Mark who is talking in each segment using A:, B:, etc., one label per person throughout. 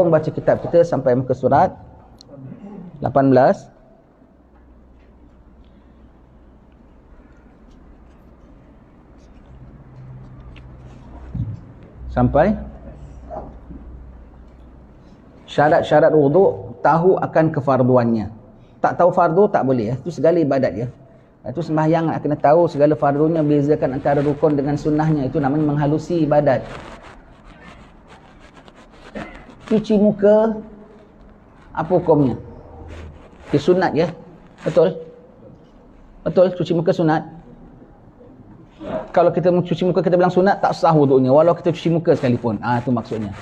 A: tolong baca kitab kita sampai muka surat 18. Sampai syarat-syarat wuduk, tahu akan kefarduannya. Tak tahu fardu tak boleh. Itu segala ibadat ya. Itu sembahyang nak kena tahu segala fardunya, bezakan antara rukun dengan sunnahnya. Itu namanya menghalusi ibadat. Cuci muka, apa hukumnya? Dia sunat ya? Betul? Betul, cuci muka sunat. Kalau kita cuci muka kita bilang sunat, tak sah wuduknya walau kita cuci muka sekalipun. Itu maksudnya.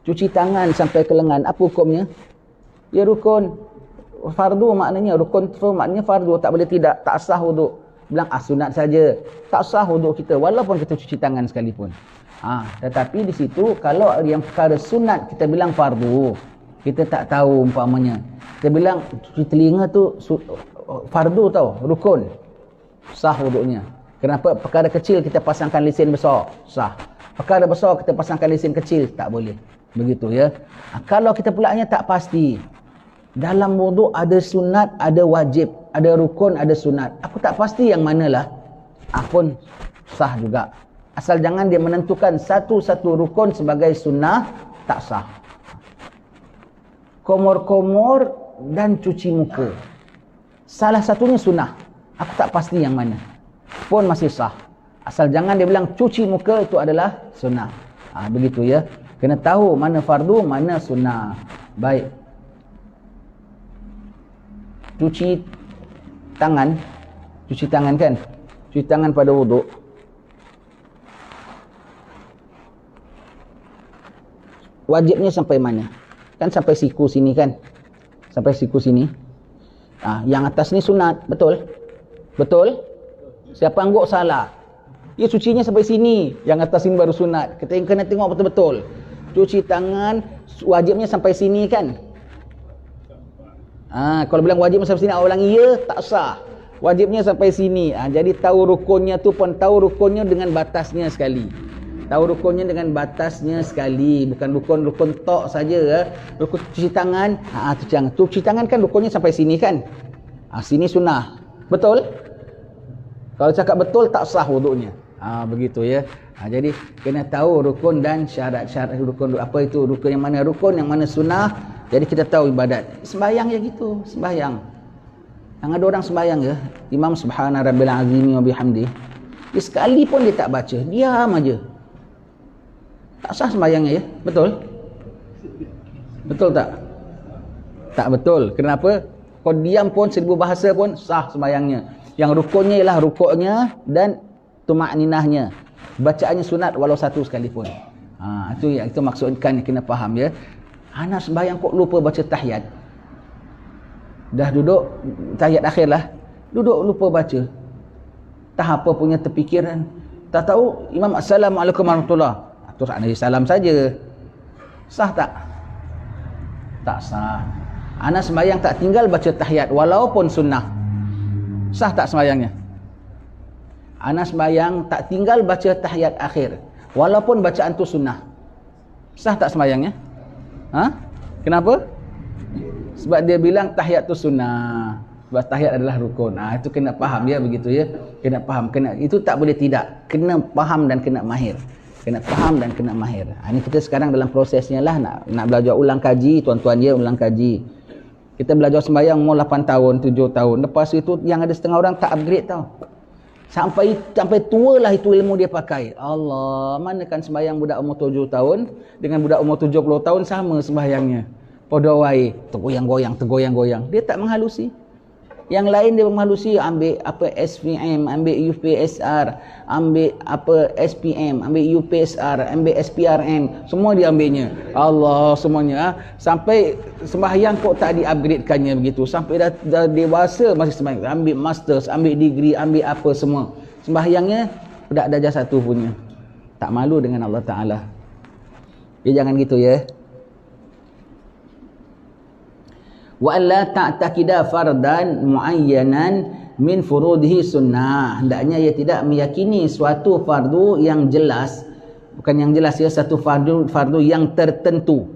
A: Cuci tangan sampai ke lengan, apa hukumnya? Ya rukun. Fardu maknanya, rukun tu maknanya fardu, tak boleh tidak, tak sah wuduk. Bilang sunat saja, tak sah wuduk kita walaupun kita cuci tangan sekalipun. Tetapi di situ kalau yang perkara sunat kita bilang fardu, kita tak tahu umpamanya. Kita bilang cuci telinga tu fardu tau, rukun. Sah wuduknya. Kenapa? Perkara kecil kita pasangkan lesen besar, sah. Perkara besar kita pasangkan lesen kecil, tak boleh. Begitu ya. Kalau kita pulaknya tak pasti. Dalam wuduk ada sunat, ada wajib, ada rukun, ada sunat. Aku tak pasti yang manalah. Pun sah juga. Asal jangan dia menentukan satu-satu rukun sebagai sunnah, tak sah. Komor-komor dan cuci muka. Salah satunya sunnah. Aku tak pasti yang mana. Pun masih sah. Asal jangan dia bilang cuci muka itu adalah sunnah. Begitu ya. Kena tahu mana fardu, mana sunnah. Baik. Cuci tangan. Cuci tangan kan? Cuci tangan pada wuduk. Wajibnya sampai mana? Kan sampai siku sini kan? Sampai siku sini. Yang atas ni sunat. Betul? Betul? Siapa angguk salah? Ya cucinya sampai sini. Yang atas ini baru sunat. Kita kena tengok betul-betul. Cuci tangan wajibnya sampai sini kan? Kalau bilang wajibnya sampai sini, orang bilang iya, tak sah. Wajibnya sampai sini. Jadi tahu rukunnya tu pun tahu rukunnya dengan batasnya sekali. Tahu rukunnya dengan batasnya sekali. Bukan rukun tok saja. Rukun cuci tangan. Cuci tangan kan rukunnya sampai sini kan? Sini sunnah. Betul? Kalau cakap betul tak sah wuduknya. Begitu ya. Jadi kena tahu rukun dan syarat-syarat rukun. Apa itu rukun, yang mana rukun, yang mana sunnah. Jadi kita tahu ibadat. Sembahyang ya gitu, sembahyang. Yang ada orang sembahyang ya, Imam subhana rabbil azimi wa bihamdi. Dia sekali pun dia tak baca, diam aja. Tak sah sembahyangnya ya. Betul? Betul tak? Tak betul. Kenapa? Kau diam pun 1000 bahasa pun sah sembahyangnya. Yang rukunnya ialah rukuknya dan tumakninahnya. Bacaannya sunat walau satu sekalipun. Itu maksudkan kena faham ya. Anak sembahyang kok lupa baca tahiyat. Dah duduk tahiyat akhir lah. Duduk lupa baca. Tak apa punya terfikiran. Tak tahu Imam Assalamualaikum warahmatullahi. Terus anak salam saja. Sah tak? Tak sah. Anak sembahyang tak tinggal baca tahiyat walaupun sunnah. Sah tak sembahyangnya? Anak sembahyang tak tinggal baca tahiyat akhir walaupun bacaan tu sunnah. Sah tak sembahyangnya? Kenapa? Sebab dia bilang tahiyat tu sunnah. Sebab tahiyat adalah rukun. Itu kena faham ya, begitu ya. Kena faham. Itu tak boleh tidak. Kena faham dan kena mahir. Kena faham dan kena mahir. Ini kita sekarang dalam prosesnya lah. Nak belajar ulang kaji. Tuan-tuan dia ulang kaji. Kita belajar sembahyang umur 8 tahun, 7 tahun. Lepas itu yang ada setengah orang tak upgrade tau. Sampai tua lah itu ilmu dia pakai. Allah, manakan sembahyang budak umur 7 tahun dengan budak umur 70 tahun sama sembahyangnya. Podo wae, tergoyang-goyang. Dia tak menghalusi. Yang lain dia menghalusi, ambil apa SPM, ambil UPSR, ambil apa SPM, ambil UPSR, ambil SPRM, semua dia ambilnya. Allah, semuanya. Sampai sembahyang kok tak di-upgradekannya begitu. Sampai dah dewasa masih sembahyang. Ambil masters, ambil degree, ambil apa semua. Sembahyangnya budak darjah 1 punya. Tak malu dengan Allah Ta'ala. Dia jangan gitu ya. Wa alla ta'taqida fardan muayyanan min furudihi sunnah. Hendaknya ia tidak meyakini suatu fardu yang jelas, bukan yang jelas ya, satu fardu yang tertentu.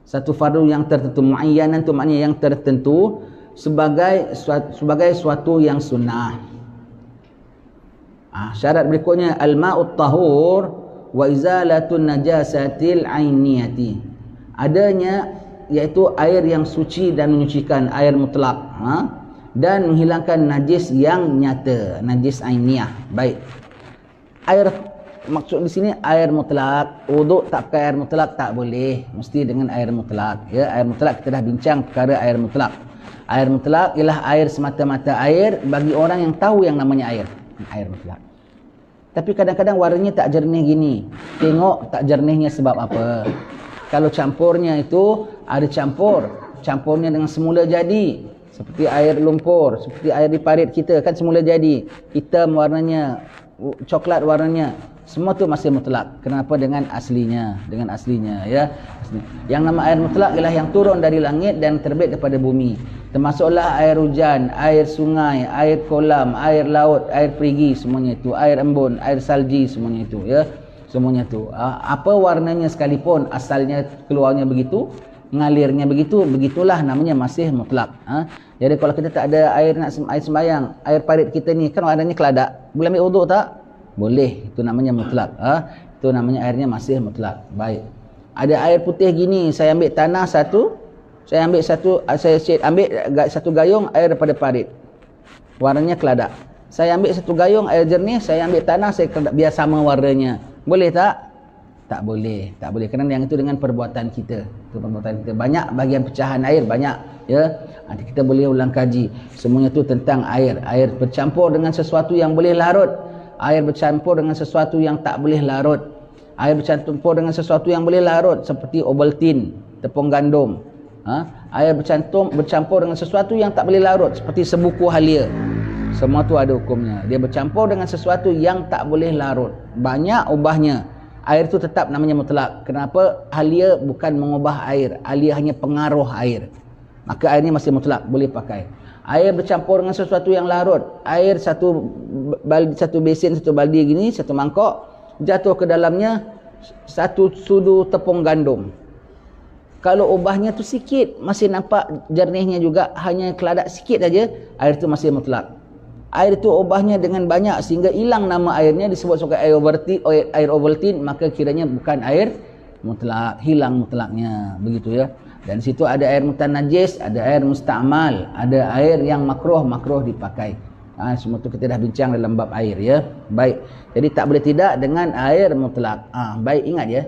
A: Satu fardu yang tertentu, muayyanan tu maknanya yang tertentu, sebagai suatu yang sunnah. Syarat berikutnya al-ma'ut tahur wa izalatun najasatil ainiyati. Adanya iaitu air yang suci dan menyucikan, air mutlak, dan menghilangkan najis yang nyata, najis ainiyah. Baik. Air maksud di sini air mutlak. Wuduk tak pakai air mutlak tak boleh, mesti dengan air mutlak. Ya, air mutlak kita dah bincang perkara air mutlak. Air mutlak ialah air semata-mata air bagi orang yang tahu yang namanya air. Air mutlak. Tapi kadang-kadang warnanya tak jernih gini. Tengok tak jernihnya sebab apa. Kalau campurnya itu ada campurnya dengan semula jadi. Seperti air lumpur, seperti air di parit kita kan semula jadi. Hitam warnanya, coklat warnanya. Semua tu masih mutlak. Kenapa? Dengan aslinya, ya. Yang nama air mutlak ialah yang turun dari langit dan terbit daripada bumi. Termasuklah air hujan, air sungai, air kolam, air laut, air perigi, semuanya itu, air embun, air salji, semuanya itu, ya. Semuanya itu. Apa warnanya sekalipun, asalnya keluarnya begitu, ngalirnya begitu, begitulah namanya masih mutlak. Jadi kalau kita tak ada air nak air sembayang, air parit kita ni kan warnanya keladak, boleh ambil wuduk tak? Boleh, itu namanya mutlak. Itu namanya airnya masih mutlak. Baik. Ada air putih gini, saya ambil tanah satu, saya ambil satu gayung air daripada parit. Warnanya keladak. Saya ambil satu gayung air jernih, saya ambil tanah, saya keladak, biar sama warnanya. Boleh tak? Tak boleh, tak boleh. Kerana yang itu dengan perbuatan kita. Itu perbuatan kita. Banyak bahagian pecahan air, banyak, ya. Nanti kita boleh ulang kaji. Semuanya itu tentang air. Air bercampur dengan sesuatu yang boleh larut. Air bercampur dengan sesuatu yang tak boleh larut. Air bercampur dengan sesuatu yang boleh larut seperti Ovaltine, tepung gandum. Air bercampur dengan sesuatu yang tak boleh larut seperti sebuku halia. Semua tu ada hukumnya. Dia bercampur dengan sesuatu yang tak boleh larut. Banyak ubahnya. Air tu tetap namanya mutlak. Kenapa? Halia bukan mengubah air. Halia hanya pengaruh air. Maka airnya masih mutlak, boleh pakai. Air bercampur dengan sesuatu yang larut. Air satu besin, satu baldi gini, satu mangkok, jatuh ke dalamnya satu sudu tepung gandum. Kalau ubahnya tu sikit, masih nampak jernihnya juga, hanya keladak sikit saja, air tu masih mutlak. Air tu ubahnya dengan banyak sehingga hilang nama airnya, disebut sebagai air Ovaltine, maka kiranya bukan air mutlak, hilang mutlaknya, begitu ya. Dan situ ada air mutanajis, ada air musta'mal, ada air yang makruh dipakai. Semua tu kita dah bincang dalam bab air, ya. Baik. Jadi tak boleh tidak dengan air mutlak. Baik, ingat ya.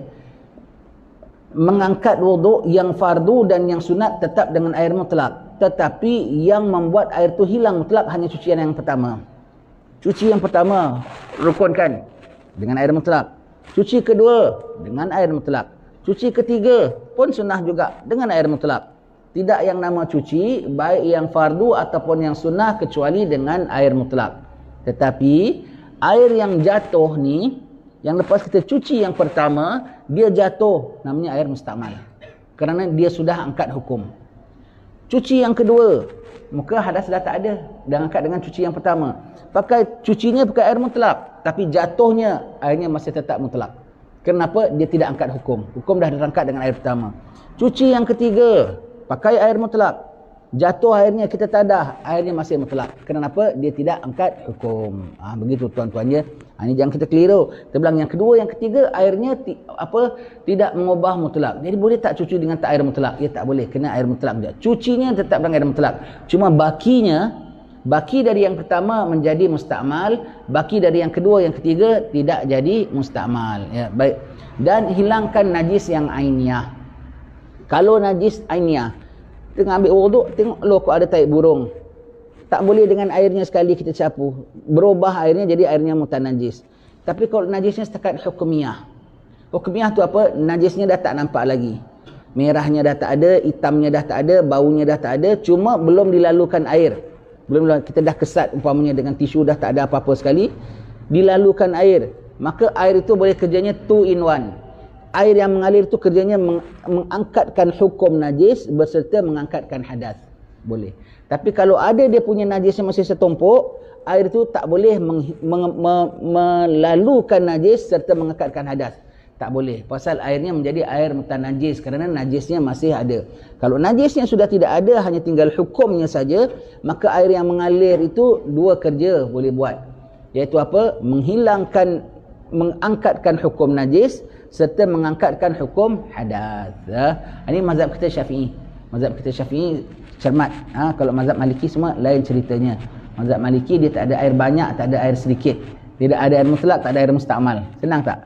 A: Mengangkat wuduk yang fardu dan yang sunat tetap dengan air mutlak. Tetapi yang membuat air tu hilang mutlak hanya cucian yang pertama. Cuci yang pertama rukunkan dengan air mutlak. Cuci kedua dengan air mutlak. Cuci ketiga pun sunnah juga dengan air mutlak. Tidak yang nama cuci, baik yang fardu ataupun yang sunnah, kecuali dengan air mutlak. Tetapi air yang jatuh ni, yang lepas kita cuci yang pertama, dia jatuh, namanya air mustamal. Kerana dia sudah angkat hukum. Cuci yang kedua, muka hadas dah tak ada, dah angkat dengan cuci yang pertama. Cucinya pakai air mutlak, tapi jatuhnya airnya masih tetap mutlak. Kenapa? Dia tidak angkat hukum. Hukum dah terangkat dengan air pertama. Cuci yang ketiga, pakai air mutlak. Jatuh airnya, kita tadah, airnya masih mutlak. Kenapa? Dia tidak angkat hukum. Begitu tuan-tuan ya. Ini jangan kita keliru. Kita bilang yang kedua, yang ketiga, airnya tidak mengubah mutlak. Jadi boleh tak cuci dengan tak air mutlak? Ya tak boleh, kena air mutlak juga. Cucinya tetap dengan air mutlak. Cuma baki dari yang pertama menjadi musta'mal, baki dari yang kedua, yang ketiga tidak jadi musta'mal. Ya, baik. Dan hilangkan najis yang ainiyah. Kalau najis ainiyah, tengah ambil wuduk, tengok loh kok ada taik burung. Tak boleh dengan airnya sekali kita capu. Berubah airnya jadi airnya mutanajis. Tapi kalau najisnya setakat hukumiyah. Hukumiyah tu apa? Najisnya dah tak nampak lagi. Merahnya dah tak ada, hitamnya dah tak ada, baunya dah tak ada, cuma belum dilalukan air. Kita dah kesat umpamanya dengan tisu, dah tak ada apa-apa sekali, dilalukan air, maka air itu boleh kerjanya 2 in 1. Air yang mengalir itu kerjanya mengangkatkan hukum najis berserta mengangkatkan hadas. Boleh. Tapi kalau ada dia punya najisnya masih setumpuk, air itu tak boleh melalukan najis serta mengangkatkan hadas. Tak boleh. Pasal airnya menjadi air mutanajis kerana najisnya masih ada. Kalau najisnya sudah tidak ada, hanya tinggal hukumnya saja, maka air yang mengalir itu dua kerja boleh buat. Iaitu apa? Mengangkatkan hukum najis serta mengangkatkan hukum hadas. Ini mazhab kita Syafi'i. Mazhab kita Syafi'i cermat. Kalau mazhab Maliki semua lain ceritanya. Mazhab Maliki dia tak ada air banyak, tak ada air sedikit. Tidak ada air mutlak, tak ada air mustakmal. Senang tak?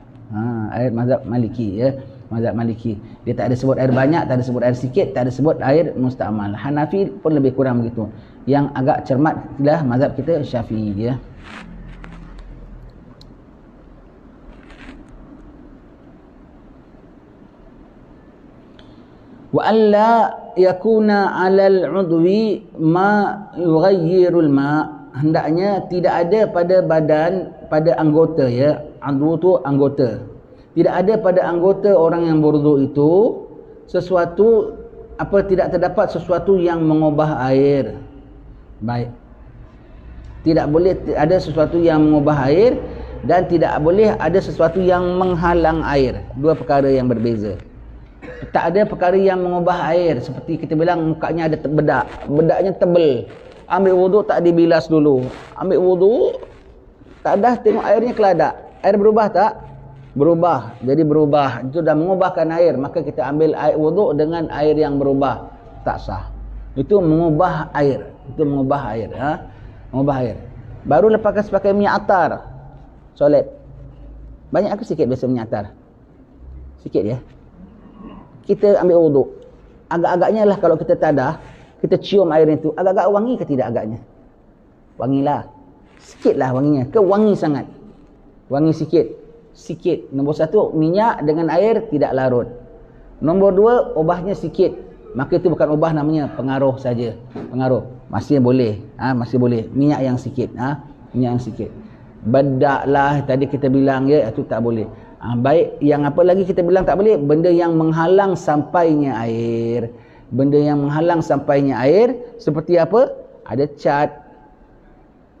A: Air mazhab Maliki ya. Mazhab Maliki. Dia tak ada sebut air banyak, tak ada sebut air sikit, tak ada sebut air mustakmal. Hanafi pun lebih kurang begitu. Yang agak cermat adalah mazhab kita Syafi'i ya. Wa alla yakuna 'alal 'udwi ma yughayyirul ma'. Hendaknya tidak ada pada badan, pada anggota ya. Udhu tu anggota. Tidak ada pada anggota orang yang berwudu itu sesuatu tidak terdapat sesuatu yang mengubah air. Baik. Tidak boleh ada sesuatu yang mengubah air dan tidak boleh ada sesuatu yang menghalang air. Dua perkara yang berbeza. Tak ada perkara yang mengubah air. Seperti kita bilang mukanya ada bedak. Bedaknya tebal. Ambil wudu tak dibilas dulu. Ambil wudu tak dah tengok airnya keladak. Air berubah tak? Berubah. Jadi berubah. Itu dah mengubahkan air. Maka kita ambil air wudu dengan air yang berubah. Tak sah. Itu mengubah air. Itu mengubah air. Mengubah air. Baru lepas pakai minyak atar. Solat. Banyak ke sikit biasa minyak atar? Sikit ya. Kita ambil wudu. Agak-agaknya lah kalau kita tadah, kita cium air itu, agak-agak wangi ke tidak agaknya? Wangilah. Sikitlah wanginya. Ke wangi sangat? Wangi sikit. Sikit. Nombor satu, minyak dengan air tidak larut. Nombor dua, ubahnya sikit. Maka itu bukan ubah, namanya pengaruh saja. Pengaruh. Masih boleh. Masih boleh. Minyak yang sikit. Minyak yang sikit. Bedak lah tadi kita bilang ya, itu tak boleh. Baik, yang apa lagi kita bilang tak boleh? Benda yang menghalang sampainya air. Benda yang menghalang sampainya air seperti apa? Ada cat.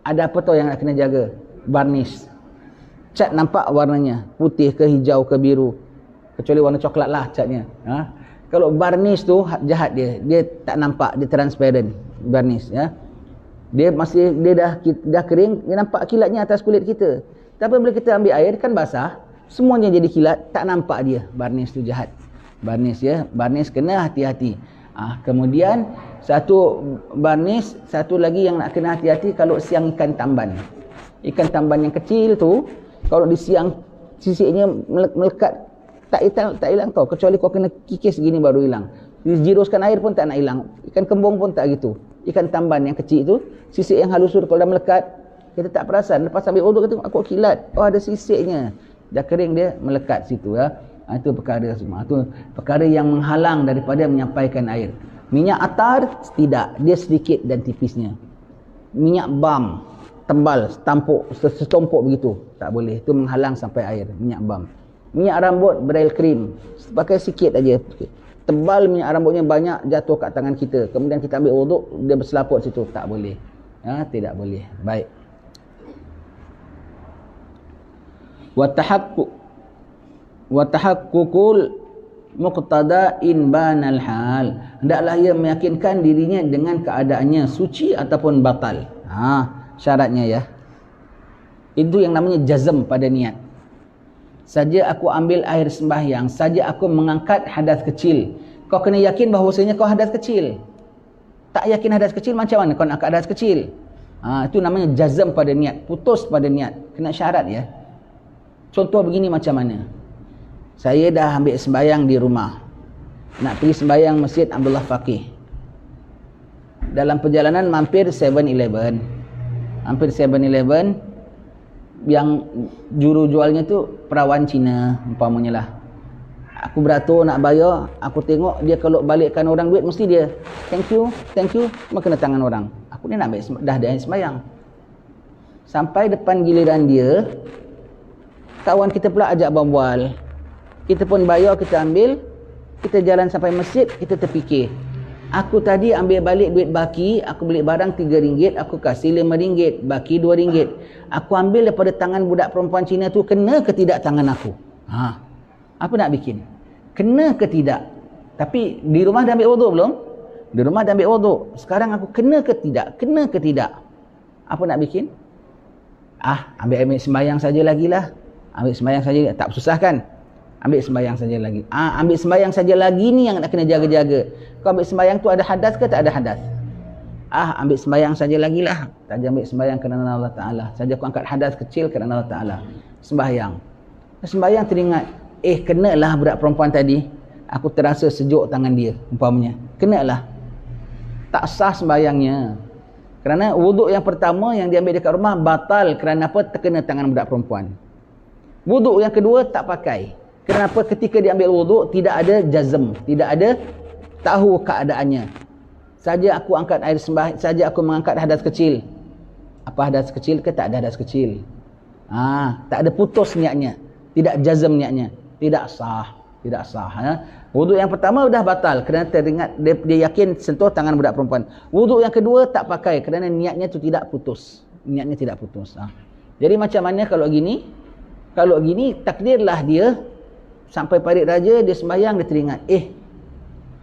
A: Ada apa tau yang nak kena jaga? Varnish. Cat nampak warnanya, putih ke hijau ke biru. Kecuali warna coklat lah catnya. Kalau varnish tu jahat dia. Dia tak nampak, dia transparent. Varnish ya. Dia dah kering, dia nampak kilatnya atas kulit kita. Tapi bila kita ambil air kan basah, semuanya jadi kilat, tak nampak dia. Varnish tu jahat. Varnish ya, varnish kena hati-hati. Kemudian satu varnish, satu lagi yang nak kena hati-hati kalau siang ikan tamban. Ikan tamban yang kecil tu, kalau di siang sisiknya melekat, tak hilang kau, kecuali kau kena kikis gini baru hilang. Dijiruskan air pun tak nak hilang. Ikan kembung pun tak gitu. Ikan tamban yang kecil tu, sisik yang halus tu kalau dah melekat, kita tak perasan. Lepas ambil wudu kita tengok, aku kilat. Oh, ada sisiknya. Dah kering dia melekat situ ya. Itu perkara semua. Itu perkara yang menghalang daripada menyampaikan air. Minyak atar tidak, dia sedikit dan tipisnya. Minyak balm tebal, setumpuk begitu, tak boleh. Itu menghalang sampai air, minyak balm. Minyak rambut braille cream, pakai sikit aja. Tebal minyak rambutnya banyak jatuh kat tangan kita. Kemudian kita ambil wuduk, dia berselaput situ, tak boleh. Tidak boleh. Baik. Wa tahaqqul muqtada in banal hal. Hendaklah ia meyakinkan dirinya dengan keadaannya suci ataupun batal. Syaratnya ya. Itu yang namanya jazm pada niat. Saja aku ambil air sembahyang, saja aku mengangkat hadas kecil. Kau kena yakin bahawasanya kau hadas kecil. Tak yakin hadas kecil, macam mana kau nak angkat hadas kecil? Itu namanya jazm pada niat, putus pada niat. Kena syarat ya. Contoh begini macam mana? Saya dah ambil sembahyang di rumah. Nak pergi sembahyang Masjid Abdullah Faqih. Dalam perjalanan mampir 7-Eleven. Hampir 7-Eleven, yang juru jualnya tu perawan Cina umpamanya lah. Aku beratur nak bayar, aku tengok dia kalau balikkan orang duit mesti dia thank you, kena tangan orang. Aku ni nak ambil, dah sembahyang. Sampai depan giliran dia, kawan kita pula ajak berbual. Kita pun bayar, kita ambil, kita jalan sampai masjid, kita terfikir, aku tadi ambil balik duit baki, aku beli barang RM3, aku kasih RM5, baki RM2. Aku ambil daripada tangan budak perempuan Cina tu, kena ke tidak tangan aku? Apa nak bikin? Kena ke tidak? Tapi di rumah dah ambil wuduk belum? Di rumah dah ambil wuduk. Sekarang aku kena ke tidak? Kena ke tidak? Apa nak bikin? Ambil sembahyang saja lagi lah. Ambil sembahyang saja, tak susah kan? Ambil sembahyang saja lagi. Ambil sembahyang saja lagi ni yang nak kena jaga-jaga. Kau ambil sembahyang tu ada hadas ke tak ada hadas? Ambil sembahyang saja lagi lah. Saja ambil sembahyang kerana Allah Ta'ala. Saja aku angkat hadas kecil kerana Allah Ta'ala. Sembahyang. Sembahyang teringat, kenalah budak perempuan tadi. Aku terasa sejuk tangan dia, umpamanya. Kenalah. Tak sah sembahyangnya. Kerana wuduk yang pertama yang diambil dekat rumah batal kerana apa? Terkena tangan budak perempuan. Wuduk yang kedua tak pakai. Kenapa? Ketika diambil wuduk tidak ada jazm, tidak ada tahu keadaannya. Saja aku angkat air sembahyang, saja aku mengangkat hadas kecil. Apa hadas kecil ke tak ada hadas kecil? Tak ada putus niatnya, tidak jazm niatnya, tidak sah, tidak sah. Wuduk yang pertama dah batal kerana teringat dia yakin sentuh tangan budak perempuan. Wuduk yang kedua tak pakai kerana niatnya tu tidak putus. Niatnya tidak putus. Jadi macam mana kalau gini? Kalau gini takdirlah dia sampai parit raja dia sembahyang dia teringat,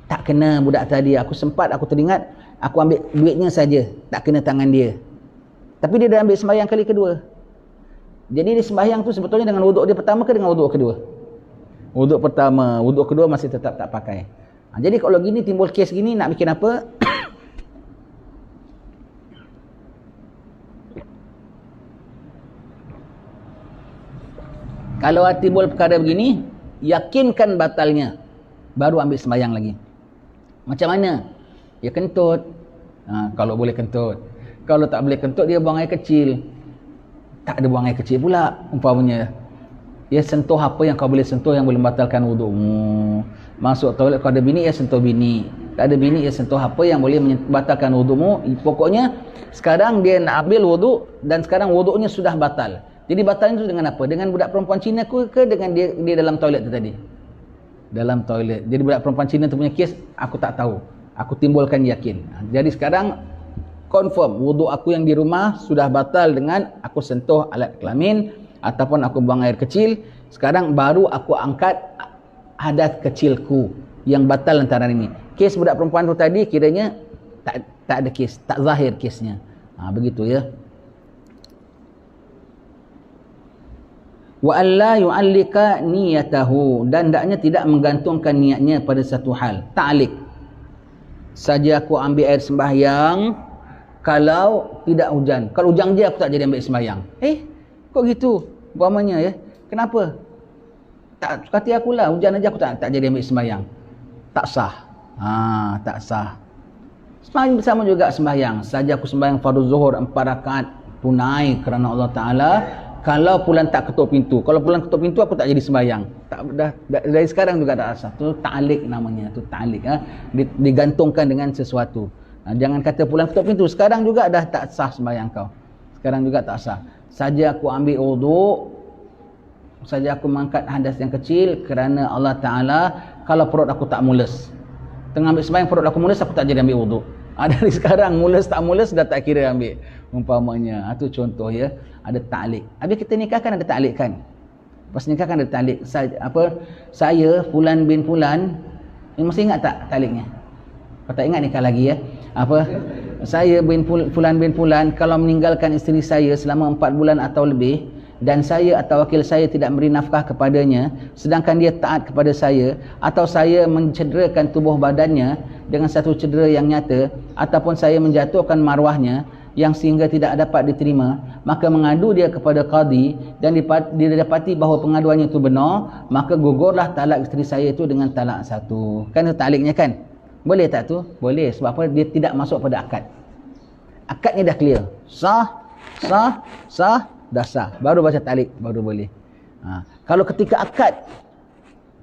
A: tak kena budak tadi, aku sempat aku teringat aku ambil duitnya saja, tak kena tangan dia. Tapi dia dah ambil sembahyang kali kedua. Jadi dia sembahyang tu sebetulnya dengan wuduk dia pertama ke dengan wuduk kedua? Wuduk pertama, wuduk kedua masih tetap tak pakai. Jadi kalau gini timbul kes gini nak bikin apa? Kalau timbul perkara begini, yakinkan batalnya, baru ambil sembahyang lagi. Macam mana? Ya kentut. Kalau boleh kentut. Kalau tak boleh kentut, dia buang air kecil. Tak ada buang air kecil pula, umpamanya. Ya sentuh apa yang kau boleh sentuh yang boleh membatalkan wudukmu. Masuk toilet kau ada bini, ya sentuh bini. Tak ada bini, ya sentuh apa yang boleh membatalkan wudukmu. Pokoknya sekarang dia nak ambil wuduk dan sekarang wuduknya sudah batal. Jadi batalnya itu dengan apa? Dengan budak perempuan Cina ke dengan dia dalam toilet tu tadi? Dalam toilet. Jadi budak perempuan Cina tu punya kes aku tak tahu. Aku timbulkan yakin. Jadi sekarang confirm wuduk aku yang di rumah sudah batal dengan aku sentuh alat kelamin ataupun aku buang air kecil. Sekarang baru aku angkat hadas kecilku yang batal antara ini. Kes budak perempuan tu tadi kiranya tak ada kes, tak zahir kesnya. Begitu ya. Wa alla yu'allika niyatahu, dan hendaknya tidak menggantungkan niatnya pada satu hal. Ta'liq. Saja aku ambil air sembahyang kalau tidak hujan. Kalau hujan je aku tak jadi ambil sembahyang. Kok gitu? Umpamanya ya. Kenapa? Tak kata akulah hujan aja aku tak jadi ambil sembahyang. Tak sah. Tak sah. Sembahyang bersama juga sembahyang. Saja aku sembahyang fardu zuhur 4 rakaat tunai kerana Allah Taala. Kalau pulang tak ketuk pintu. Kalau pulang ketuk pintu aku tak jadi sembahyang. Dari sekarang juga tak sah. Tu ta'liq namanya. Tu ta'liq. Digantungkan dengan sesuatu. Jangan kata pulang ketuk pintu. Sekarang juga dah tak sah sembahyang kau. Sekarang juga tak sah. Saja aku ambil wuduk. Saja aku mengangkat hadas yang kecil kerana Allah Ta'ala. Kalau perut aku tak mules. Tengah ambil sembahyang perut aku mules, aku tak jadi ambil wuduk. Dari sekarang mules tak mules dah tak kira ambil. Umpamanya. Itu contoh ya. Ada ta'liq. Habis kita nikah kan ada ta'liq kan? Pas nikah kan ada ta'liq. Saya Fulan bin Fulan. Masih ingat tak ta'liqnya? Kau tak ingat nikah lagi ya? Saya Fulan bin Fulan kalau meninggalkan isteri saya selama 4 bulan atau lebih dan saya atau wakil saya tidak memberi nafkah kepadanya sedangkan dia taat kepada saya, atau saya mencederakan tubuh badannya dengan satu cedera yang nyata, ataupun saya menjatuhkan maruahnya yang sehingga tidak dapat diterima, maka mengadu dia kepada qadi dan didapati bahawa pengaduannya itu benar, maka gugurlah talak isteri saya itu dengan talak satu. Kan itu ta'liqnya kan? Boleh tak tu? Boleh. Sebab apa? Dia tidak masuk pada akad. Akadnya dah clear. Sah, dah sah. Baru baca ta'liq, baru boleh. Kalau ketika akad,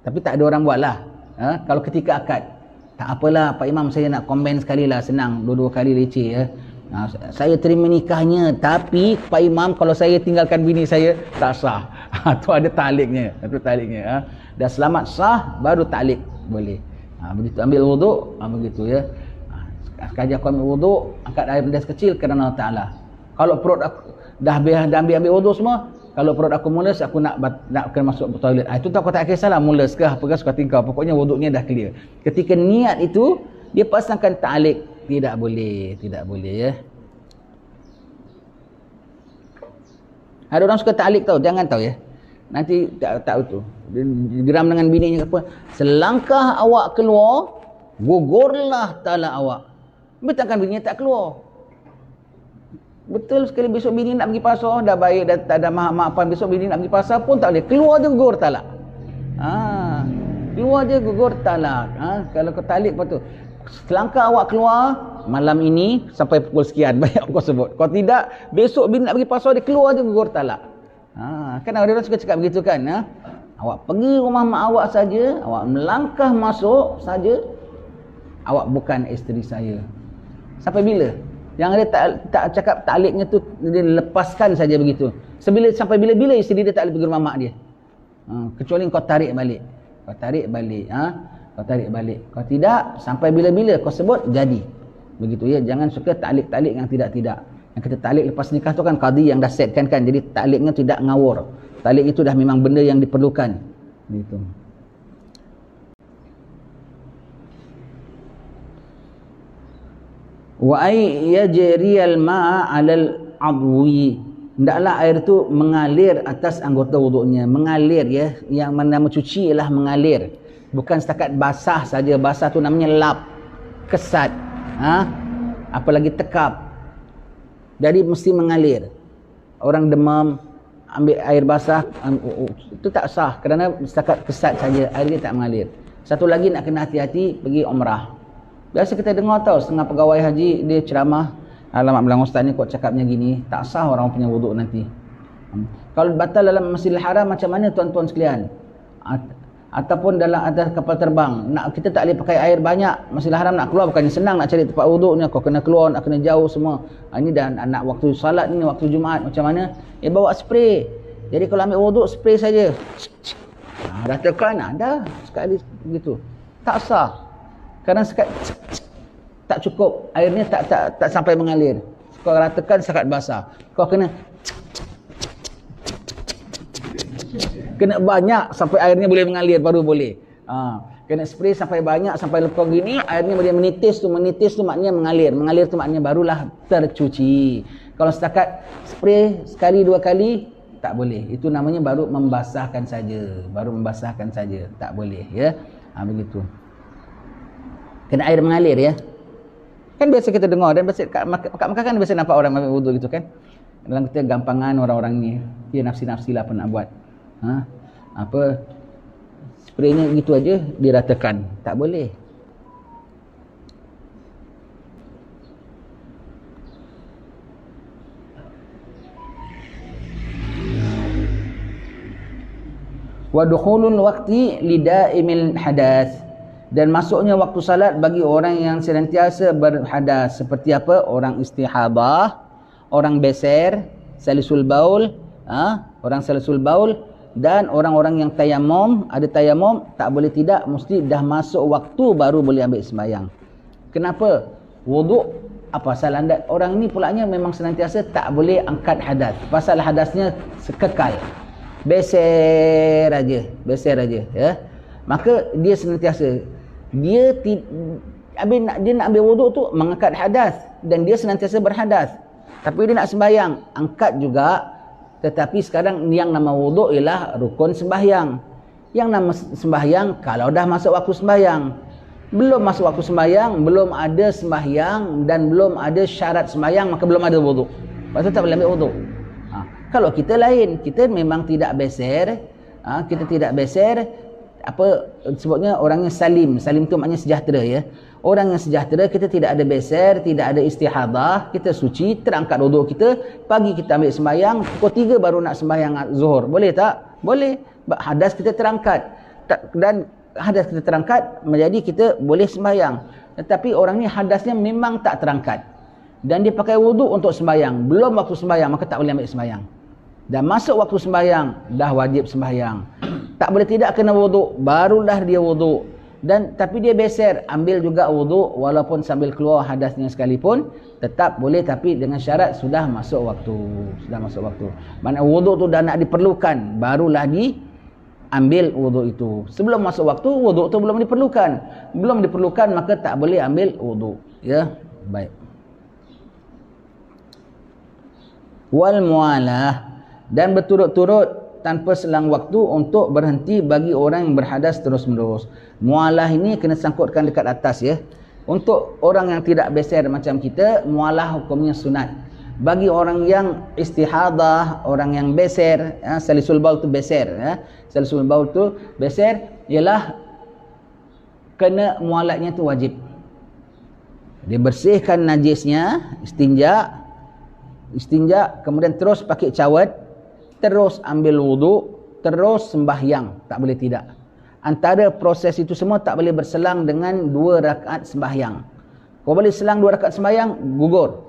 A: tapi tak ada orang buat lah. Kalau ketika akad, tak apalah Pak Imam, saya nak komen sekali lah, senang. 2 kali leceh ya. Saya terima nikahnya, tapi Pak Imam kalau saya tinggalkan bini saya tak sah. Tu ada ta'liqnya. Itu ta'liqnya. Dah selamat sah baru ta'liq boleh. Begitu ambil wuduk, begitu ya. Sekali aku ambil wuduk, angkat air hadas kecil kerana Allah Taala. Kalau perut aku dah ambil wuduk semua, kalau perut aku mules, aku nak kena masuk toilet. Itu tak, aku tak kisahlah mules ke apa ke suka tingkau. Pokoknya wuduknya dah clear. Ketika niat itu, dia pasangkan ta'liq. Tidak boleh ya. Ada orang suka ta'liq tau, jangan tahu ya. Nanti tak tu. Geram dengan bininya apa? Selangkah awak keluar, gugurlah tala awak. Betulkan bininya tak keluar. Betul sekali, besok bini nak pergi pasar, dah baik, dah tak ada maaf-maafan, besok bini nak pergi pasar pun tak boleh. Keluar je gugur talak. Keluar je gugur talak. Kalau kau talik apa tu? Selangkah awak keluar malam ini sampai pukul sekian, banyak kau sebut. Kalau tidak, besok bini nak pergi pasar, dia keluar je gugur talak. Kan ada orang suka cakap begitu kan? Awak pergi rumah mak awak saja, awak melangkah masuk saja, awak bukan isteri saya. Sampai bila? Yang dia tak cakap ta'liqnya tu, dia lepaskan saja begitu. Sampai bila-bila isteri dia tak boleh pergi rumah mak dia. Kecuali kau tarik balik. Kau tarik balik. Kau tidak, sampai bila-bila kau sebut, jadi. Begitu ya. Jangan suka ta'liq yang tidak-tidak. Yang kita ta'liq lepas nikah tu kan qadi yang dah setkan kan. Jadi ta'liqnya tidak ngawur. Ta'liq itu dah memang benda yang diperlukan. Begitu. Wa ay yajriyal ma'a 'alal 'adwi. Hendaklah air tu mengalir atas anggota wuduknya, mengalir ya. Yang mana mencuci ialah mengalir. Bukan setakat basah saja. Basah tu namanya lap, kesat. Apalagi tekap. Jadi mesti mengalir. Orang demam ambil air basah itu tak sah kerana setakat kesat saja, air dia tak mengalir. Satu lagi nak kena hati-hati pergi umrah. Biasa kita dengar tau, setengah pegawai haji dia ceramah, alamak bilang ustaz ni kok cakapnya gini, tak sah orang punya wuduk nanti. Kalau batal dalam Masjidil Haram macam mana tuan-tuan sekalian? Ataupun dalam atas kapal terbang, kita tak boleh pakai air banyak. Masjidil Haram nak keluar bukannya senang nak cari tempat wuduknya, kau kena keluar, nak kena jauh semua. Ini dah nak waktu salat ni, waktu Jumaat macam mana? Bawa spray. Jadi kalau ambil wuduk spray saja. Dah tekan dah sekali begitu. Tak sah. Kerana tak cukup, airnya tak sampai mengalir. Kau ratakan sekat basah. Kau kena banyak sampai airnya boleh mengalir baru boleh. Kena spray sampai banyak, sampai lepas gini airnya boleh menitis tu maknanya mengalir. Mengalir tu maknanya barulah tercuci. Kalau setakat spray sekali dua kali tak boleh. Itu namanya baru membasahkan saja. Tak boleh ya. Begitu. Kena air mengalir ya. Kan biasa kita dengar dan biasa kat Mekah kan biasa nampak orang ambil wuduk gitu kan. Dalam kita gampangan orang-orang ni. Dia nafsi-nafsi lah apa nak buat. Spraynya gitu aja diratakan. Tak boleh. Wa dukhulul waqti lidaimil hadath. Dan masuknya waktu salat bagi orang yang senantiasa berhadas. Seperti apa? Orang istihadah, orang beser, salisul baul, orang salisul baul, dan orang-orang yang tayamum. Ada tayamum, tak boleh tidak, mesti dah masuk waktu baru boleh ambil sembahyang. Kenapa? Wuduk apa pasal anda? Orang ni pulaknya memang senantiasa tak boleh angkat hadas. Pasal hadasnya kekal. Beser aja ya. Maka dia senantiasa dia nak ambil wuduk tu mengangkat hadas dan dia senantiasa berhadas. Tapi dia nak sembahyang, angkat juga. Tetapi sekarang yang nama wuduk ialah rukun sembahyang. Yang nama sembahyang kalau dah masuk waktu sembahyang. Belum masuk waktu sembahyang, belum ada sembahyang dan belum ada syarat sembahyang, maka belum ada wuduk. Lepas tu tak boleh ambil wuduk. Kalau kita lain, kita memang tidak beser, apa sebutnya orangnya salim tu maknanya sejahtera ya. Orang yang sejahtera, kita tidak ada beser, tidak ada istihadah, kita suci, terangkat wuduk kita, pagi kita ambil sembahyang, pukul 3 baru nak sembahyang zuhur. Boleh tak? Boleh. Hadas kita terangkat. Dan hadas kita terangkat menjadi kita boleh sembahyang. Tetapi orang ni hadasnya memang tak terangkat. Dan dia pakai wuduk untuk sembahyang, belum waktu sembahyang, maka tak boleh ambil sembahyang. Dah masuk waktu sembahyang, dah wajib sembahyang. Tak boleh tidak kena wuduk, barulah dia wuduk. Dan tapi dia beser, ambil juga wuduk walaupun sambil keluar hadasnya sekalipun tetap boleh, tapi dengan syarat sudah masuk waktu. Sudah masuk waktu. Mana wuduk tu dah nak diperlukan, barulah diambil wuduk itu. Sebelum masuk waktu wuduk tu belum diperlukan. Belum diperlukan maka tak boleh ambil wuduk. Ya, baik. Wal mualah, dan berturut-turut tanpa selang waktu untuk berhenti bagi orang yang berhadas terus-menerus. Mualah ini kena sangkutkan dekat atas ya. Untuk orang yang tidak beser macam kita, mualah hukumnya sunat. Bagi orang yang istihadah, orang yang beser, ya, salisul baul tu beser, ya. Salisul baul tu beser ialah kena mualatnya tu wajib. Dia bersihkan najisnya, istinja, kemudian terus pakai cawat, terus ambil wuduk, terus sembahyang, tak boleh tidak. Antara proses itu semua tak boleh berselang dengan 2 rakaat sembahyang. Kau boleh selang 2 rakaat sembahyang, gugur,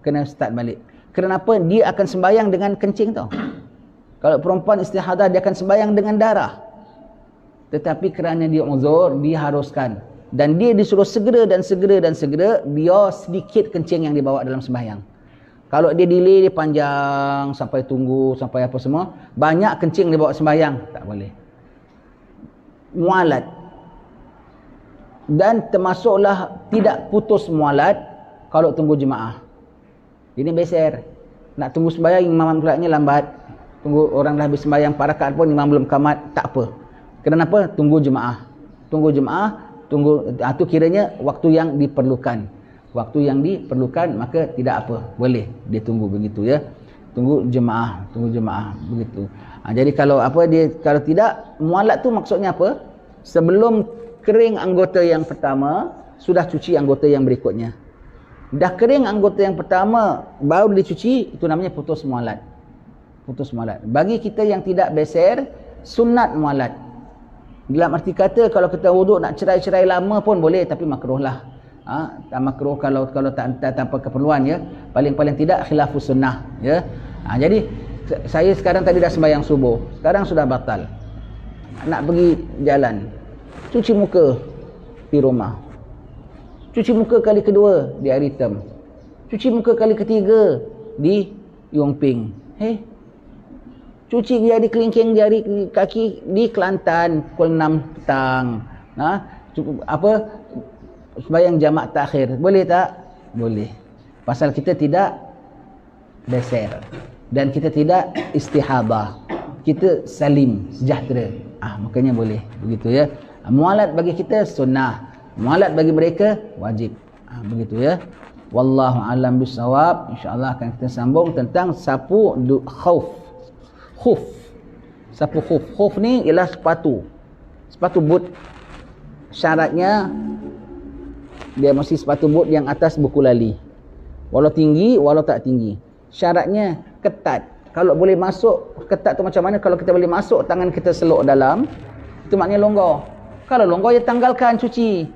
A: kena start balik. Kenapa? Dia akan sembahyang dengan kencing tau. Kalau perempuan istihadah dia akan sembahyang dengan darah. Tetapi kerana dia uzur, diharuskan. Dan dia disuruh segera biar sedikit kencing yang dibawa dalam sembahyang. Kalau dia delay, dia panjang sampai tunggu, sampai apa semua, banyak kencing dia bawa sembahyang, tak boleh. Mualat. Dan termasuklah tidak putus mualat kalau tunggu jemaah. Ini beser. Nak tunggu sembahyang, imam solatnya lambat. Tunggu orang dah habis sembahyang 4 rakaat pun imam belum kamat, tak apa. Kenapa? Tunggu jemaah. Itu kiranya waktu yang diperlukan. Waktu yang diperlukan, maka tidak apa, boleh dia tunggu begitu ya. Tunggu jemaah begitu. Jadi kalau kalau tidak, mualat tu maksudnya apa? Sebelum kering anggota yang pertama, sudah cuci anggota yang berikutnya. Dah kering anggota yang pertama baru dicuci, itu namanya putus mualat. Putus mualat. Bagi kita yang tidak beser, sunat mualat. Dalam arti kata kalau kita wuduk nak cerai-cerai lama pun boleh, tapi makruhlah. Tak makruh kalau tak tanpa keperluan ya. Paling-paling tidak khilafus sunnah ya. Jadi saya sekarang tadi dah sembahyang subuh, sekarang sudah batal. Nak pergi jalan, cuci muka di rumah. Cuci muka kali kedua di Air Hitam. Cuci muka kali ketiga di Yongping. Cuci jari kelingking, jari kaki di Kelantan pukul 6 petang. Sembahyang jamak takhir. Boleh tak? Boleh. Pasal kita tidak beser. Dan kita tidak istihadah. Kita salim, sejahtera. Makanya boleh. Begitu ya. Mualat bagi kita sunnah. Mualat bagi mereka wajib. Begitu ya. Wallahu a'lam bissawab. InsyaAllah akan kita sambung tentang sapu khuf. Khuf. Sapu khuf. Khuf ni ialah sepatu. Sepatu boot. Syaratnya dia mesti sepatu boot yang atas berkulali. Walau tinggi, walau tak tinggi. Syaratnya ketat. Kalau boleh masuk, ketat tu macam mana? Kalau kita boleh masuk tangan kita seluk dalam, itu maknanya longgar. Kalau longgar, ya tanggalkan, cuci.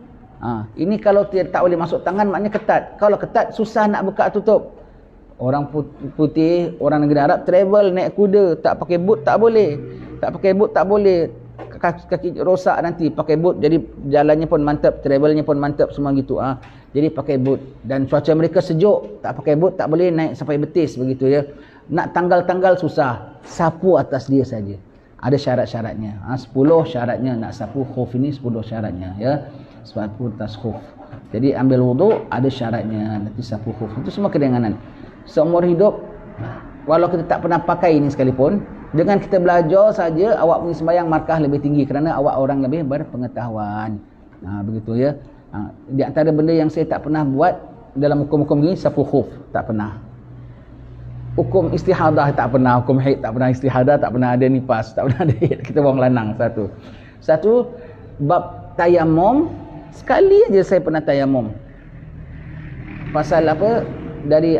A: Ini kalau tak boleh masuk tangan, maknanya ketat. Kalau ketat, susah nak buka tutup. Orang putih, orang negara Arab, travel naik kuda, tak pakai boot tak boleh. Tak pakai boot tak boleh. Kaki rosak nanti. Pakai boot, jadi jalannya pun mantap, travelnya pun mantap, semua gitu. Jadi pakai boot. Dan cuaca mereka sejuk, tak pakai boot tak boleh naik sampai betis, begitu ya. Nak tanggal-tanggal susah. Sapu atas dia saja. Ada syarat-syaratnya. 10 syaratnya nak sapu khuf ini, 10 syaratnya ya. Sapu atas khuf. Jadi ambil wuduk ada syaratnya, nanti sapu khuf. Itu semua kedenganan. Seumur hidup, walau kita tak pernah pakai ini sekalipun, dengan kita belajar saja, awak punya sembahyang markah lebih tinggi kerana awak orang lebih berpengetahuan. Begitu ya. Di antara benda yang saya tak pernah buat dalam hukum-hukum ini, sapu khuf, tak pernah. Hukum istihadah tak pernah, hukum haid tak pernah, istihadah tak pernah, ada nifas tak pernah ada haid. Kita orang lanang satu bab tayamum, sekali aja saya pernah tayamum. Pasal apa? Dari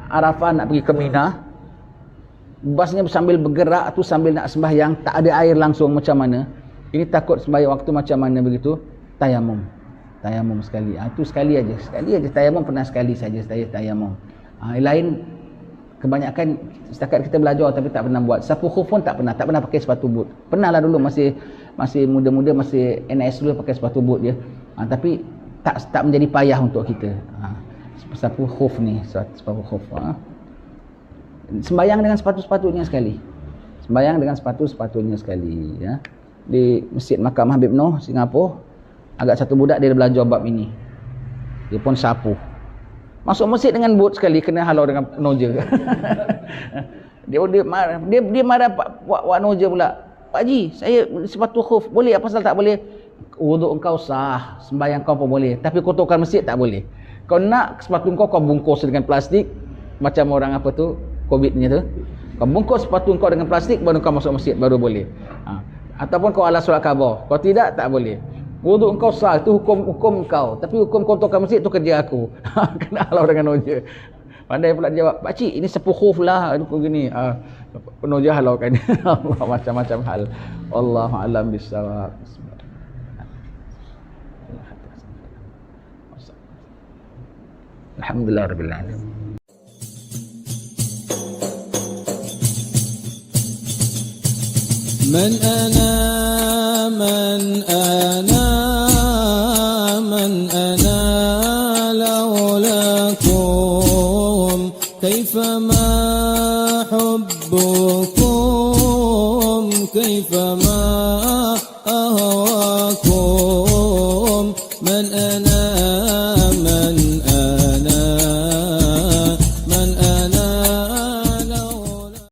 A: Arafah nak pergi ke Mina, basnya sambil bergerak tu, sambil nak sembahyang, tak ada air langsung, macam mana? Ini takut sembahyang waktu macam mana begitu? Tayamum sekali. Itu sekali aja tayamum, pernah sekali saja saya tayamum. Lain Kebanyakan setakat kita belajar tapi tak pernah buat. Sapu khuf pun tak pernah pakai sepatu boot. Pernah lah dulu masih muda-muda, masih NS dulu pakai sepatu boot je. Tapi tak menjadi payah untuk kita. Sapu khuf ni, sapu khuf. Sembayang dengan sepatu-sepatunya sekali. Sembayang dengan sepatu-sepatunya sekali, ya. Di Masjid Makam Habib Noh, Singapura, agak satu budak dia belajar bab ini. Dia pun sapu. Masuk masjid dengan boot sekali, kena halau dengan noja. dia marah Wak Noja pula. Pak Haji, saya sepatu khuf boleh, apa salah tak boleh? Wuduk engkau sah, sembahyang kau pun boleh, tapi kotorkan masjid tak boleh. Kau nak sepatu kau bungkus dengan plastik macam orang apa tu, Covid-nya tu. Kau bungkus sepatu kau dengan plastik baru kau masuk masjid, baru boleh. Ataupun kau ala solat Kaabah. Kau tidak, tak boleh. Wuduk engkau sah, itu hukum kau. Tapi hukum kotorkan masjid tu kerja aku. Kena halau dengan noja. Pandai pula jawab, pakcik ini sepuh khuf lah. Gini. Noja halaukan. Macam-macam hal. Wallahu a'lam bissawab. Alhamdulillah rabbil alamin.
B: من أنا لولاكم كيفما حبكم كيفما أهواكم من أنا